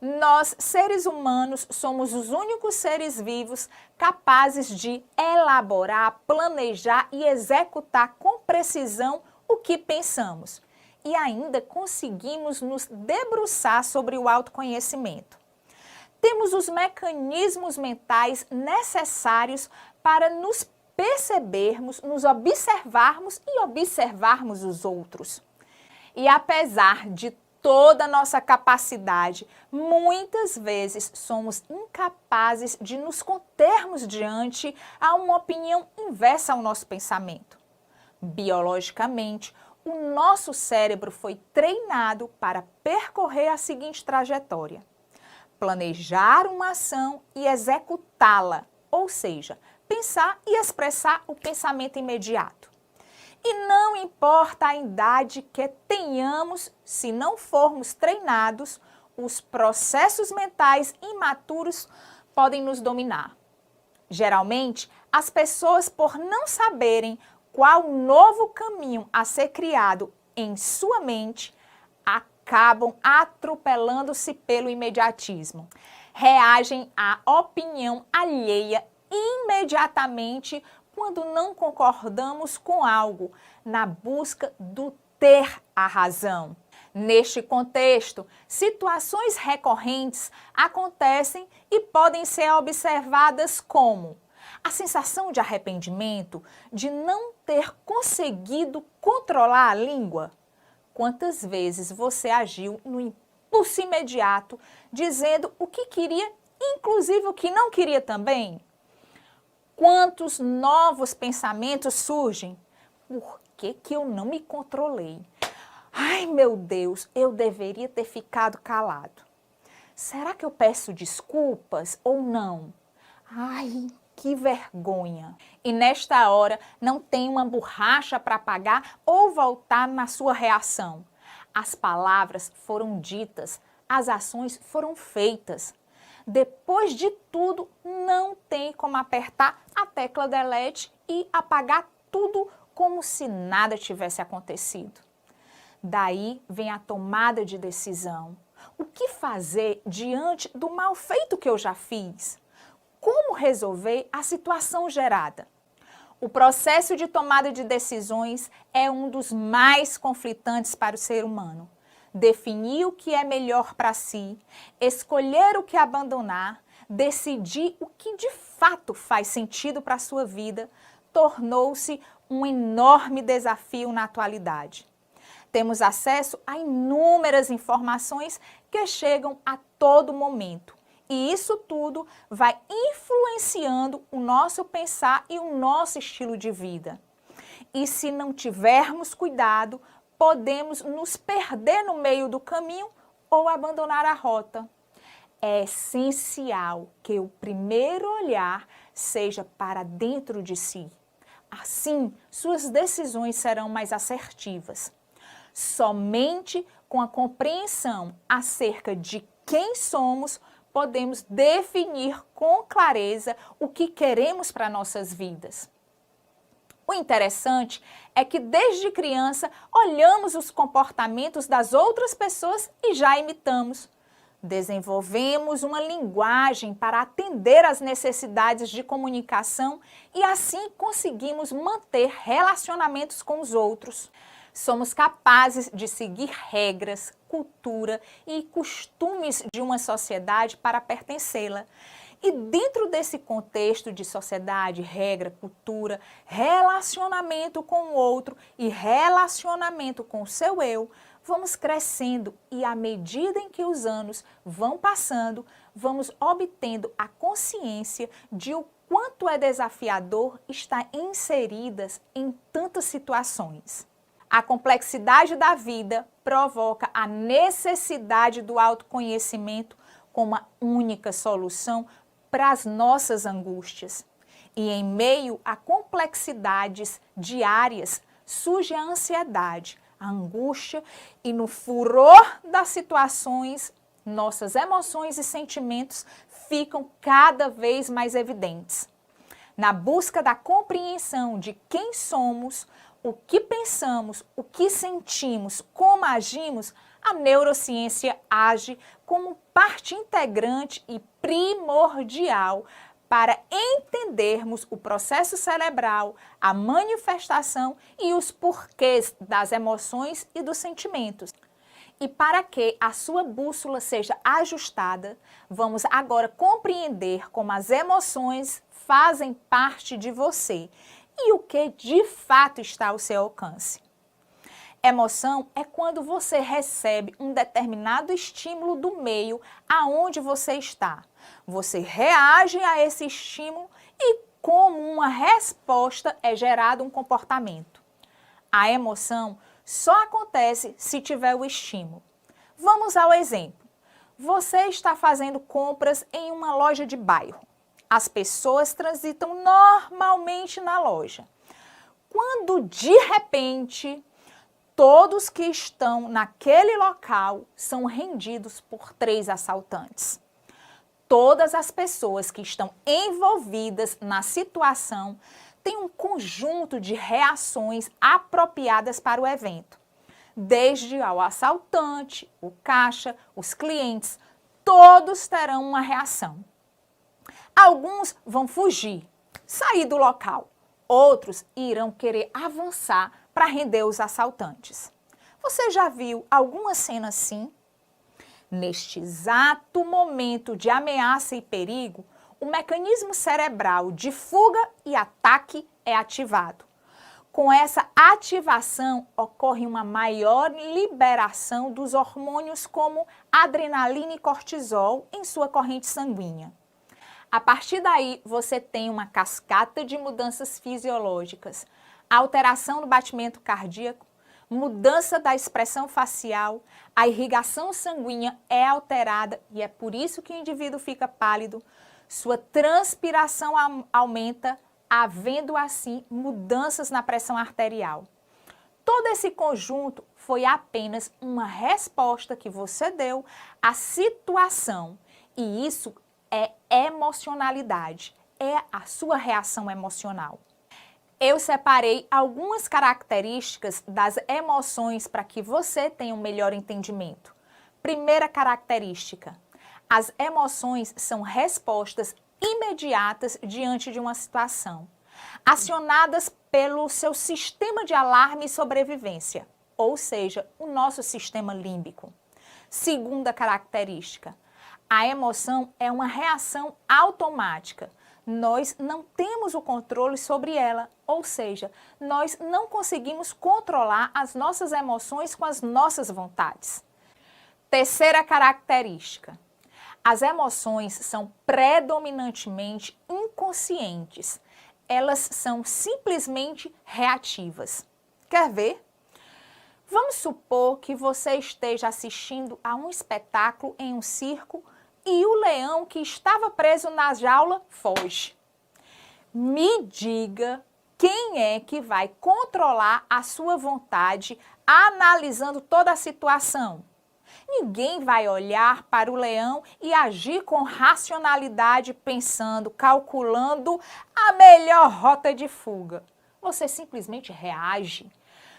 Nós, seres humanos, somos os únicos seres vivos capazes de elaborar, planejar e executar com precisão o que pensamos. E ainda conseguimos nos debruçar sobre o autoconhecimento. Temos os mecanismos mentais necessários para nos percebermos, nos observarmos e observarmos os outros. E apesar de toda a nossa capacidade, muitas vezes somos incapazes de nos contermos diante a uma opinião inversa ao nosso pensamento. Biologicamente, o nosso cérebro foi treinado para percorrer a seguinte trajetória: planejar uma ação e executá-la, ou seja, pensar e expressar o pensamento imediato. E não importa a idade que tenhamos, se não formos treinados, os processos mentais imaturos podem nos dominar. Geralmente, as pessoas, por não saberem qual novo caminho a ser criado em sua mente, acabam atropelando-se pelo imediatismo. Reagem à opinião alheia imediatamente quando não concordamos com algo, na busca do ter a razão. Neste contexto, situações recorrentes acontecem e podem ser observadas como a sensação de arrependimento de não ter conseguido controlar a língua. Quantas vezes você agiu no impulso imediato, dizendo o que queria, inclusive o que não queria também? Quantos novos pensamentos surgem? Por que eu não me controlei? Ai, meu Deus, eu deveria ter ficado calado. Será que eu peço desculpas ou não? Ai, que vergonha! E nesta hora não tem uma borracha para apagar ou voltar na sua reação. As palavras foram ditas, as ações foram feitas. Depois de tudo, não tem como apertar a tecla delete e apagar tudo como se nada tivesse acontecido. Daí vem a tomada de decisão. O que fazer diante do mal feito que eu já fiz? Como resolver a situação gerada? O processo de tomada de decisões é um dos mais conflitantes para o ser humano. Definir o que é melhor para si, escolher o que abandonar, decidir o que de fato faz sentido para a sua vida, tornou-se um enorme desafio na atualidade. Temos acesso a inúmeras informações que chegam a todo momento. E isso tudo vai influenciando o nosso pensar e o nosso estilo de vida. E se não tivermos cuidado, podemos nos perder no meio do caminho ou abandonar a rota. É essencial que o primeiro olhar seja para dentro de si. Assim, suas decisões serão mais assertivas. Somente com a compreensão acerca de quem somos, podemos definir com clareza o que queremos para nossas vidas. O interessante é que desde criança olhamos os comportamentos das outras pessoas e já imitamos. Desenvolvemos uma linguagem para atender às necessidades de comunicação e assim conseguimos manter relacionamentos com os outros. Somos capazes de seguir regras, cultura e costumes de uma sociedade para pertencê-la. E dentro desse contexto de sociedade, regra, cultura, relacionamento com o outro e relacionamento com o seu eu, vamos crescendo e à medida em que os anos vão passando, vamos obtendo a consciência de o quanto é desafiador estar inseridas em tantas situações. A complexidade da vida provoca a necessidade do autoconhecimento como a única solução para as nossas angústias. E em meio a complexidades diárias surge a ansiedade, a angústia e no furor das situações, nossas emoções e sentimentos ficam cada vez mais evidentes. Na busca da compreensão de quem somos, o que pensamos, o que sentimos, como agimos, A neurociência age como parte integrante e primordial para entendermos o processo cerebral, a manifestação e os porquês das emoções e dos sentimentos. E para que a sua bússola seja ajustada, vamos agora compreender como as emoções fazem parte de você e o que de fato está ao seu alcance. Emoção é quando você recebe um determinado estímulo do meio aonde você está. Você reage a esse estímulo e, como uma resposta, é gerado um comportamento. A emoção só acontece se tiver o estímulo. Vamos ao exemplo. Você está fazendo compras em uma loja de bairro. As pessoas transitam normalmente na loja. Quando de repente todos que estão naquele local são rendidos por 3 assaltantes. Todas as pessoas que estão envolvidas na situação têm um conjunto de reações apropriadas para o evento. Desde ao assaltante, o caixa, os clientes, todos terão uma reação. Alguns vão fugir, sair do local. Outros irão querer avançar para render os assaltantes. Você já viu alguma cena assim? Neste exato momento de ameaça e perigo, o mecanismo cerebral de fuga e ataque é ativado. Com essa ativação, ocorre uma maior liberação dos hormônios como adrenalina e cortisol em sua corrente sanguínea. A partir daí, você tem uma cascata de mudanças fisiológicas, alteração do batimento cardíaco, mudança da expressão facial, a irrigação sanguínea é alterada e é por isso que o indivíduo fica pálido, sua transpiração aumenta, havendo assim mudanças na pressão arterial. Todo esse conjunto foi apenas uma resposta que você deu à situação e isso é emocionalidade, é a sua reação emocional. Eu separei algumas características das emoções para que você tenha um melhor entendimento. Primeira característica: as emoções são respostas imediatas diante de uma situação, acionadas pelo seu sistema de alarme e sobrevivência, ou seja, o nosso sistema límbico. Segunda característica: a emoção é uma reação automática. Nós não temos o controle sobre ela, ou seja, nós não conseguimos controlar as nossas emoções com as nossas vontades. Terceira característica: as emoções são predominantemente inconscientes. Elas são simplesmente reativas. Quer ver? Vamos supor que você esteja assistindo a um espetáculo em um circo e o leão que estava preso na jaula foge. Me diga quem é que vai controlar a sua vontade analisando toda a situação. Ninguém vai olhar para o leão e agir com racionalidade, pensando, calculando a melhor rota de fuga. Você simplesmente reage.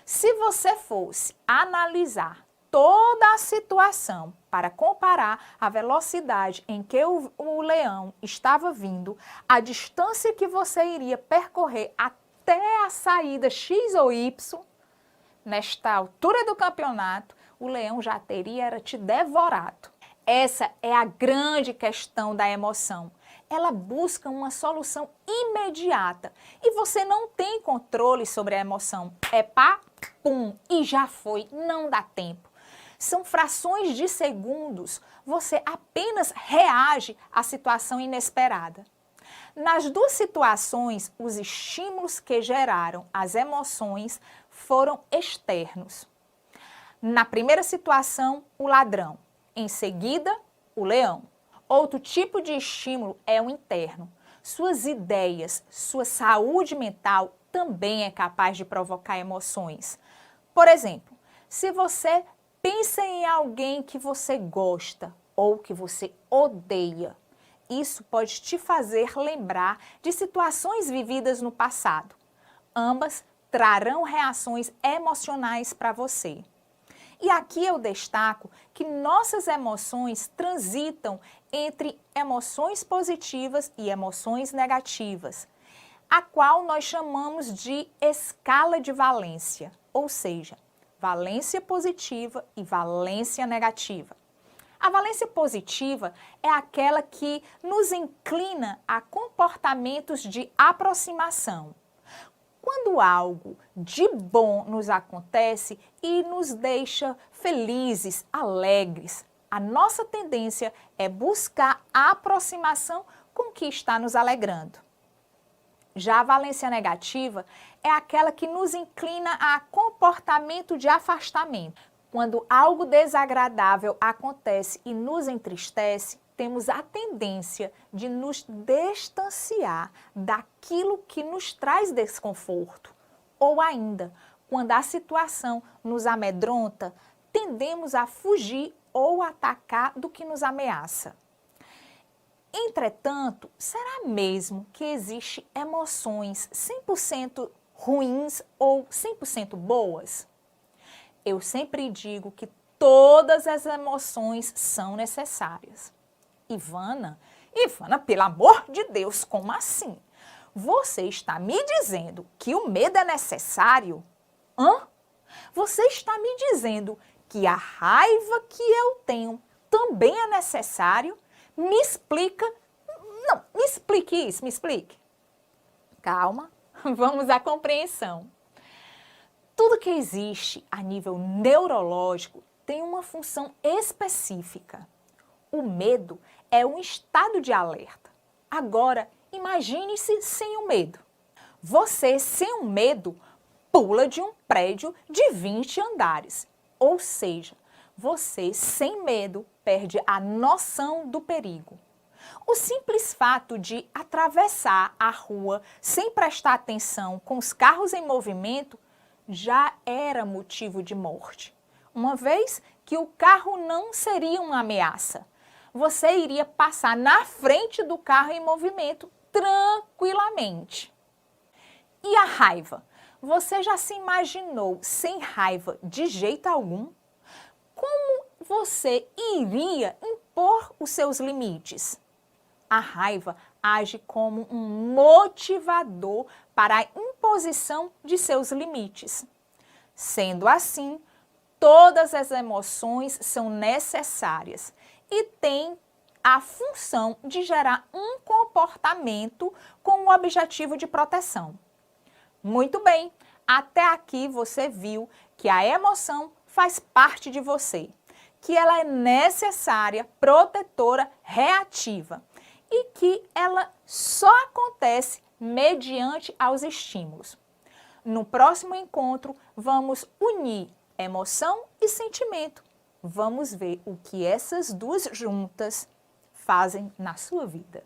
Se você fosse analisar toda a situação para comparar a velocidade em que o leão estava vindo, a distância que você iria percorrer até a saída X ou Y, nesta altura do campeonato, o leão já teria te devorado. Essa é a grande questão da emoção. Ela busca uma solução imediata e você não tem controle sobre a emoção. É pá, pum, e já foi, não dá tempo. São frações de segundos, você apenas reage à situação inesperada. Nas duas situações, os estímulos que geraram as emoções foram externos. Na primeira situação, o ladrão. Em seguida, o leão. Outro tipo de estímulo é o interno. Suas ideias, sua saúde mental também é capaz de provocar emoções. Por exemplo, se você pensa em alguém que você gosta ou que você odeia, isso pode te fazer lembrar de situações vividas no passado. Ambas trarão reações emocionais para você. E aqui eu destaco que nossas emoções transitam entre emoções positivas e emoções negativas, a qual nós chamamos de escala de valência, ou seja, valência positiva e valência negativa. A valência positiva é aquela que nos inclina a comportamentos de aproximação. Quando algo de bom nos acontece e nos deixa felizes, alegres, a nossa tendência é buscar a aproximação com o que está nos alegrando. Já a valência negativa é aquela que nos inclina a comportamento de afastamento. Quando algo desagradável acontece e nos entristece, temos a tendência de nos distanciar daquilo que nos traz desconforto. Ou ainda, quando a situação nos amedronta, tendemos a fugir ou atacar do que nos ameaça. Entretanto, será mesmo que existem emoções 100% ruins ou 100% boas? Eu sempre digo que todas as emoções são necessárias. Ivana, pelo amor de Deus, como assim? Você está me dizendo que o medo é necessário? Hã? Você está me dizendo que a raiva que eu tenho também é necessário? Me explica. Não, me explique isso, me explique. Calma, vamos à compreensão. Tudo que existe a nível neurológico tem uma função específica. O medo é um estado de alerta. Agora, imagine-se sem o medo. Você, sem o medo, pula de um prédio de 20 andares. Ou seja, você, sem medo, perde a noção do perigo. O simples fato de atravessar a rua sem prestar atenção com os carros em movimento já era motivo de morte, uma vez que o carro não seria uma ameaça. Você iria passar na frente do carro em movimento tranquilamente. E a raiva? Você já se imaginou sem raiva de jeito algum? Como você iria impor os seus limites? A raiva age como um motivador para a imposição de seus limites. Sendo assim, todas as emoções são necessárias e têm a função de gerar um comportamento com o objetivo de proteção. Muito bem, até aqui você viu que a emoção faz parte de você, que ela é necessária, protetora, reativa e que ela só acontece mediante aos estímulos. No próximo encontro, vamos unir emoção e sentimento. Vamos ver o que essas duas juntas fazem na sua vida.